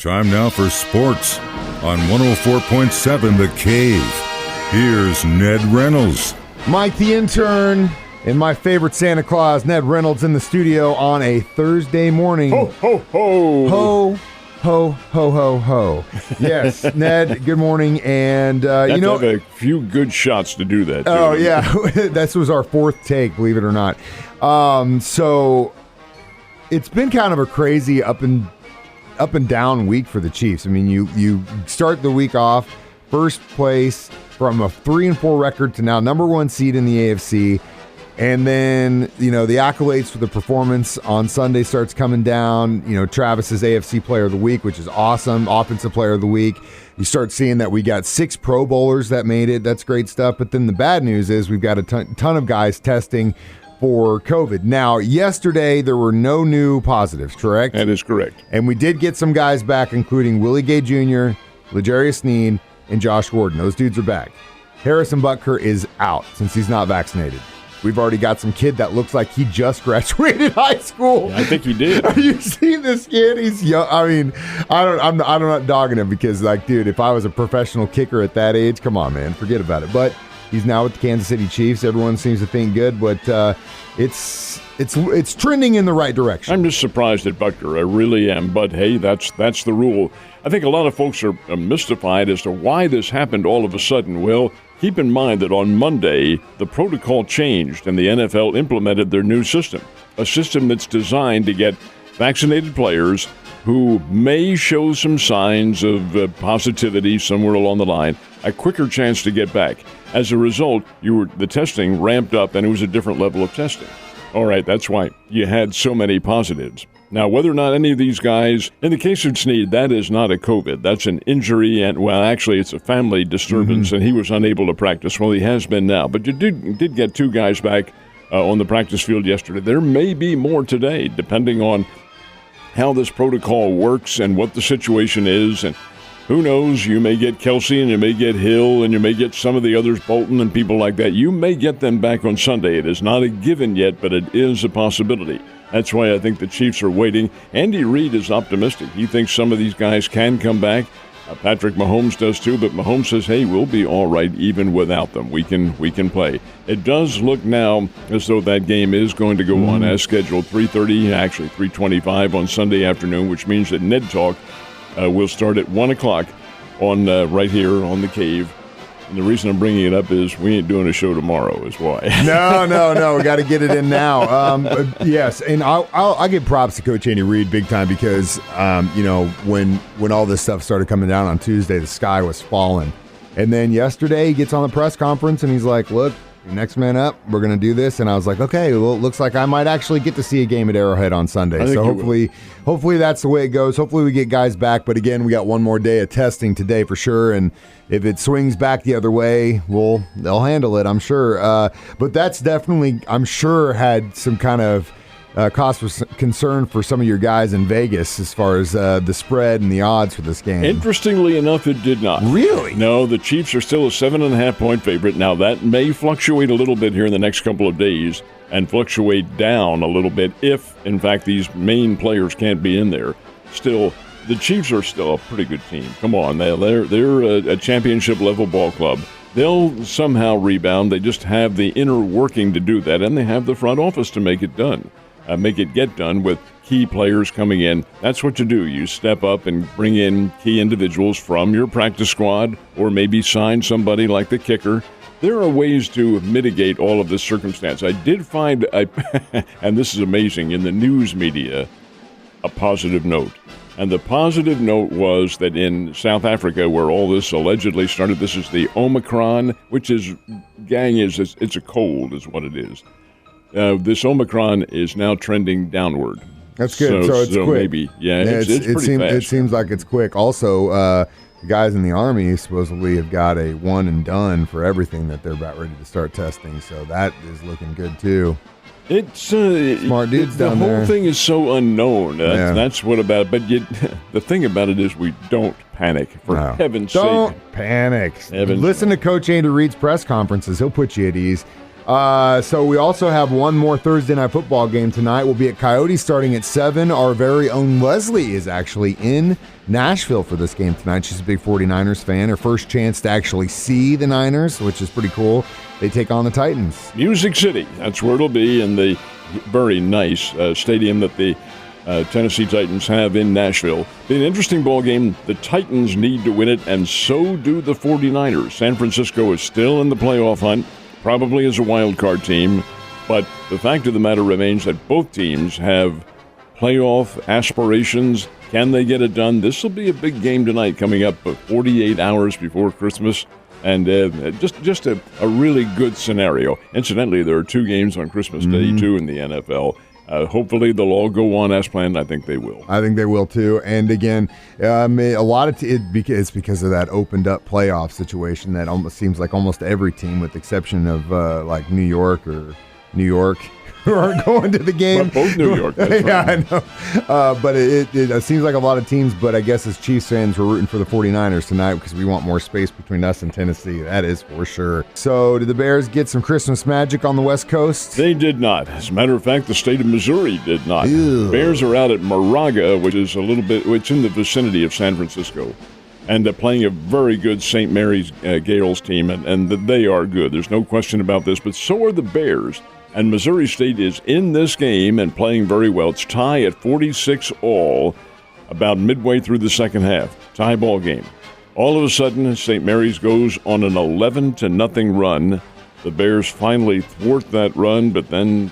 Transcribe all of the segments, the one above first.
Time now for sports on 104.7 The Cave. Here's Ned Reynolds. Mike the Intern and my favorite Santa Claus, Ned Reynolds, in the studio on a Thursday morning. Ho, ho, ho. Ho, ho, ho, ho, ho. Yes, Ned, good morning. And, you know, have a few good shots to do that. Oh, yeah. This was our fourth take, believe it or not. So it's been kind of a crazy up and down week for the Chiefs. I mean, you start the week off first place from a 3-4 record to now number one seed in the AFC. And then, you know, the accolades for the performance on Sunday starts coming down. You know, Travis's AFC Player of the Week, which is awesome. Offensive Player of the Week. You start seeing that we got 6 Pro Bowlers that made it. That's great stuff. But then the bad news is we've got a ton of guys testing for COVID. Now, yesterday, there were no new positives, correct? That is correct. And we did get some guys back, including Willie Gay Jr., L'Jarius Sneed, and Josh Gordon. Those dudes are back. Harrison Butker is out since he's not vaccinated. We've already got some kid that looks like he just graduated high school. Yeah, I think he did. Have you seen this kid? He's young. I mean, I'm not dogging him because, like, dude, if I was a professional kicker at that age, come on, man, forget about it. But he's now with the Kansas City Chiefs. Everyone seems to think good, but it's trending in the right direction. I'm just surprised at Butker. I really am. But hey, that's the rule. I think a lot of folks are mystified as to why this happened all of a sudden. Well, keep in mind that on Monday, the protocol changed and the NFL implemented their new system, a system that's designed to get vaccinated players who may show some signs of positivity somewhere along the line, a quicker chance to get back. As a result, the testing ramped up and it was a different level of testing. All right, that's why you had so many positives. Now, whether or not any of these guys, in the case of Sneed, that is not a COVID. That's an injury, and, well, actually, it's a family disturbance, and he was unable to practice. Well, he has been now. But you did get 2 guys back on the practice field yesterday. There may be more today, depending on how this protocol works and what the situation is. And who knows, you may get Kelsey, and you may get Hill, and you may get some of the others, Bolton and people like that. You may get them back on Sunday. It is not a given yet, but it is a possibility. That's why I think the Chiefs are waiting. Andy Reid is optimistic. He thinks some of these guys can come back. Patrick Mahomes does too, but Mahomes says, hey, we'll be all right even without them. We can play. It does look now as though that game is going to go on as scheduled, 3:30, actually 3:25 on Sunday afternoon, which means that Ned Talk will start at 1 o'clock on right here on The Cave. And the reason I'm bringing it up is we ain't doing a show tomorrow is why. No. We got to get it in now. Yes, and I'll give props to Coach Andy Reid big time because, you know, when all this stuff started coming down on Tuesday, the sky was falling. And then yesterday he gets on the press conference and he's like, look, next man up, we're going to do this. And I was like, okay, well, it looks like I might actually get to see a game at Arrowhead on Sunday. So hopefully that's the way it goes. Hopefully we get guys back. But again, we got one more day of testing today for sure. And if it swings back the other way, they'll handle it, I'm sure. But that's definitely, I'm sure, had some kind of cause for concern for some of your guys in Vegas as far as the spread and the odds for this game. Interestingly enough, it did not. Really? No, the Chiefs are still a 7.5-point favorite. Now, that may fluctuate a little bit here in the next couple of days and fluctuate down a little bit if, in fact, these main players can't be in there. Still, the Chiefs are still a pretty good team. Come on, they're a championship-level ball club. They'll somehow rebound. They just have the inner working to do that, and they have the front office to make it done. Make it get done with key players coming in. That's what you do. You step up and bring in key individuals from your practice squad or maybe sign somebody like the kicker. There are ways to mitigate all of this circumstance. I did find, and this is amazing, in the news media, a positive note. And the positive note was that in South Africa, where all this allegedly started, this is the Omicron, which is, it's a cold is what it is. This Omicron is now trending downward. That's good. So it's quick. Maybe, it's pretty fast. It seems like it's quick. Also, the guys in the Army supposedly have got a one and done for everything that they're about ready to start testing. So that is looking good too. It's smart dudes down there. The whole thing is so unknown. That's what about it. But the thing about it is we don't panic, for heaven's sake. Don't panic. Listen to Coach Andy Reid's press conferences. He'll put you at ease. So we also have one more Thursday night football game tonight. We'll be at Coyote starting at 7. Our very own Leslie is actually in Nashville for this game tonight. She's a big 49ers fan. Her first chance to actually see the Niners, which is pretty cool. They take on the Titans. Music City, that's where it'll be, in the very nice stadium that the Tennessee Titans have in Nashville. Be an interesting ball game. The Titans need to win it, and so do the 49ers. San Francisco is still in the playoff hunt, probably as a wild card team, but the fact of the matter remains that both teams have playoff aspirations. Can they get it done? This will be a big game tonight, coming up 48 hours before Christmas, and just a really good scenario. Incidentally, there are 2 games on Christmas Day, too, in the NFL. Hopefully they'll all go on as planned. I think they will. I think they will too. And again, a lot of it's because of that opened up playoff situation that almost seems like almost every team, with the exception of like New York, who aren't going to the game. But both New York. That's yeah, right. I know. But it seems like a lot of teams. But I guess as Chiefs fans, we're rooting for the 49ers tonight because we want more space between us and Tennessee. That is for sure. So did the Bears get some Christmas magic on the West Coast? They did not. As a matter of fact, the state of Missouri did not. Ew. Bears are out at Moraga, which is it's in the vicinity of San Francisco, and playing a very good St. Mary's Gales team, and they are good. There's no question about this, but so are the Bears. And Missouri State is in this game and playing very well. It's tie at 46 all, about midway through the second half. Tie ball game. All of a sudden, St. Mary's goes on an 11-0 run. The Bears finally thwart that run, but then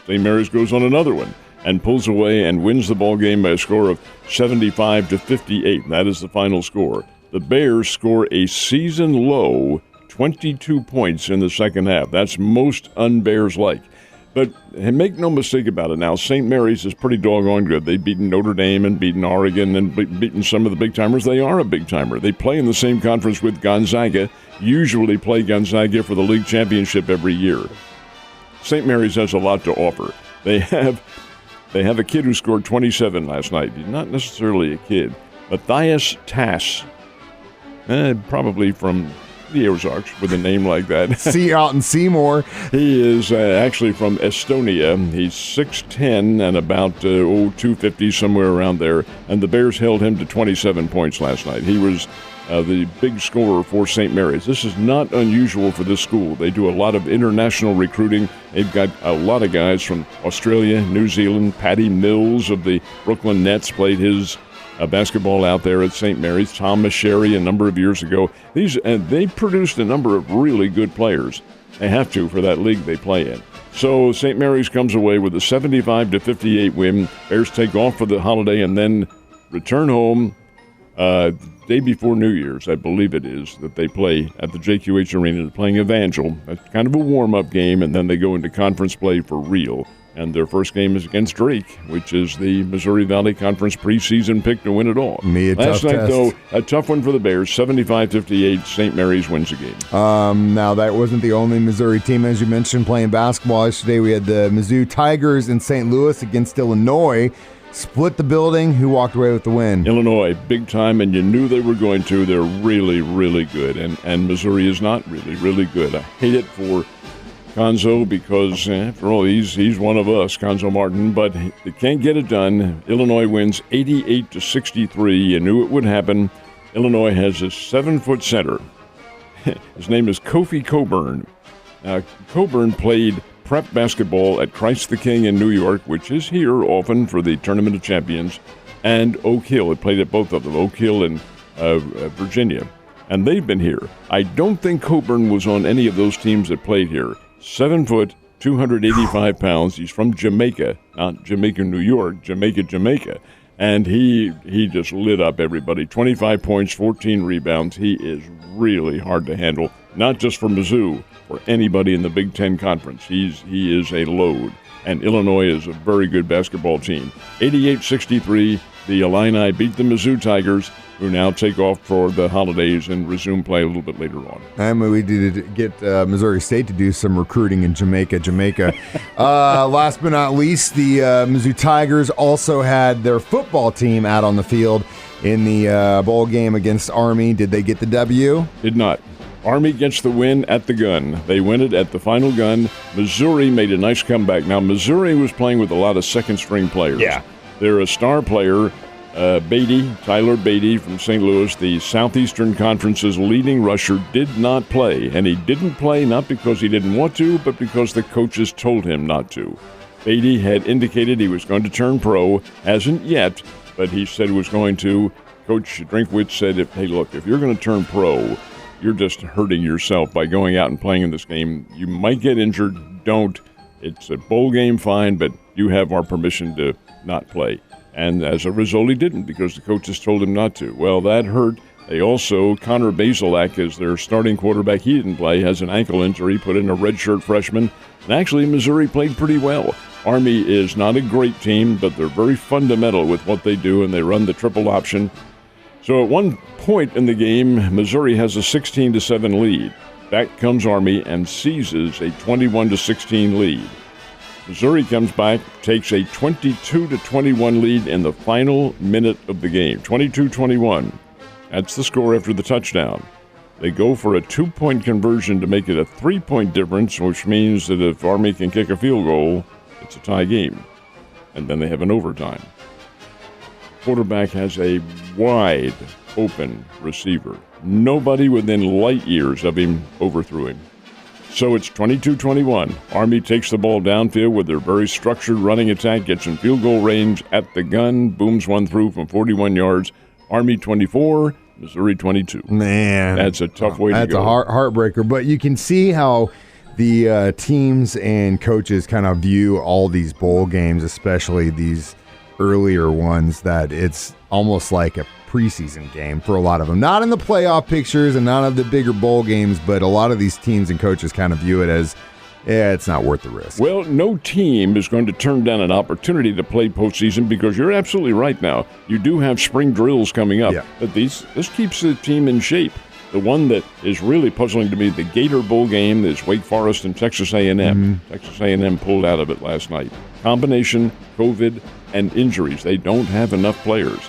St. Mary's goes on another one and pulls away and wins the ball game by a score of 75-58. That is the final score. The Bears score a season-low 22 points in the second half. That's most un-Bears-like. But make no mistake about it now, St. Mary's is pretty doggone good. They've beaten Notre Dame and beaten Oregon and beaten some of the big-timers. They are a big-timer. They play in the same conference with Gonzaga, usually play Gonzaga for the league championship every year. St. Mary's has a lot to offer. They have a kid who scored 27 last night. He's not necessarily a kid. Matthias Tass, probably from the Ozarks with a name like that. See out in Seymour. He is actually from Estonia. He's 6'10" and about 250, somewhere around there. And the Bears held him to 27 points last night. He was the big scorer for St. Mary's. This is not unusual for this school. They do a lot of international recruiting. They've got a lot of guys from Australia, New Zealand. Patty Mills of the Brooklyn Nets played his basketball out there at St. Mary's. Tom Sherry a number of years ago. They produced a number of really good players. They have to for that league they play in. So St. Mary's comes away with a 75-58 win. Bears take off for the holiday and then return home day before New Year's, I believe it is, that they play at the JQH Arena. They're playing Evangel. That's kind of a warm-up game, and then they go into conference play for real. And their first game is against Drake, which is the Missouri Valley Conference preseason pick to win it all. Last night, though, a tough one for the Bears, 75-58. St. Mary's wins the game. Now, that wasn't the only Missouri team, as you mentioned, playing basketball. Yesterday, we had the Mizzou Tigers in St. Louis against Illinois. Split the building. Who walked away with the win? Illinois, big time, and you knew they were going to. They're really, really good, and Missouri is not really, really good. I hate it for Conzo because, after all, he's one of us, Conzo Martin, but they can't get it done. Illinois wins 88-63. You knew it would happen. Illinois has a 7-foot center. His name is Kofi Coburn. Coburn played prep basketball at Christ the King in New York, which is here often for the Tournament of Champions, and Oak Hill. It played at both of them, Oak Hill and Virginia. And they've been here. I don't think Coburn was on any of those teams that played here. 7 foot, 285 pounds. He's from Jamaica, not Jamaica, New York, Jamaica. And he just lit up everybody. 25 points, 14 rebounds. He is really hard to handle, not just for Mizzou, for anybody in the Big Ten Conference. He is a load. And Illinois is a very good basketball team. 88-63, the Illini beat the Mizzou Tigers, who now take off for the holidays and resume play a little bit later on. And we did get Missouri State to do some recruiting in Jamaica. Last but not least, the Mizzou Tigers also had their football team out on the field in the bowl game against Army. Did they get the W? Did not. Army gets the win at the gun. They win it at the final gun. Missouri made a nice comeback. Now, Missouri was playing with a lot of second-string players. Yeah. They're a star player, Tyler Beatty from St. Louis, the Southeastern Conference's leading rusher, did not play. And he didn't play not because he didn't want to, but because the coaches told him not to. Beatty had indicated he was going to turn pro. Hasn't yet, but he said he was going to. Coach Drinkwitz said, hey, look, if you're going to turn pro, you're just hurting yourself by going out and playing in this game. You might get injured. Don't. It's a bowl game, fine, but you have our permission to not play. And as a result, he didn't because the coaches told him not to. Well, that hurt. They also, Connor Bazelak is their starting quarterback. He didn't play, has an ankle injury, put in a redshirt freshman. And actually, Missouri played pretty well. Army is not a great team, but they're very fundamental with what they do, and they run the triple option. So at one point in the game, Missouri has a 16-7 lead. Back comes Army and seizes a 21-16 lead. Missouri comes back, takes a 22-21 lead in the final minute of the game. 22-21. That's the score after the touchdown. They go for a 2-point conversion to make it a 3-point difference, which means that if Army can kick a field goal, it's a tie game. And then they have an overtime. Quarterback has a wide open receiver. Nobody within light years of him overthrew him. So it's 22-21. Army takes the ball downfield with their very structured running attack, gets in field goal range at the gun, booms one through from 41 yards. Army 24, Missouri 22. Man. That's a tough way to go. That's a heartbreaker. But you can see how the teams and coaches kind of view all these bowl games, especially these earlier ones, that it's almost like a preseason game for a lot of them. Not in the playoff pictures and none of the bigger bowl games, but a lot of these teams and coaches kind of view it as, it's not worth the risk. Well, no team is going to turn down an opportunity to play postseason because you're absolutely right now. You do have spring drills coming up, but this keeps the team in shape. The one that is really puzzling to me, the Gator Bowl game, is Wake Forest and Texas A&M. Mm-hmm. Texas A&M pulled out of it last night. Combination, COVID, and injuries. They don't have enough players.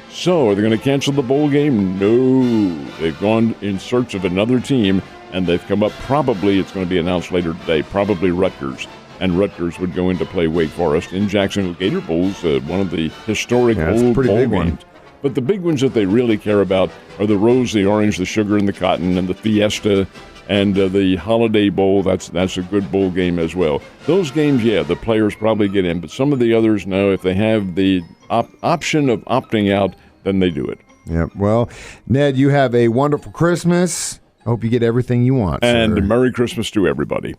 So are they going to cancel the bowl game? No. They've gone in search of another team, and they've come up, probably, it's going to be announced later today, probably Rutgers. And Rutgers would go in to play Wake Forest in Jacksonville. Gator Bowl's one of the historic old bowl games. One. But the big ones that they really care about are the rose, the orange, the sugar, and the cotton, and the fiesta, and the Holiday Bowl. That's a good bowl game as well. Those games, the players probably get in, but some of the others, no. If they have the option of opting out, then they do it. Yeah. Well, Ned, you have a wonderful Christmas. Hope you get everything you want. And Merry Christmas to everybody.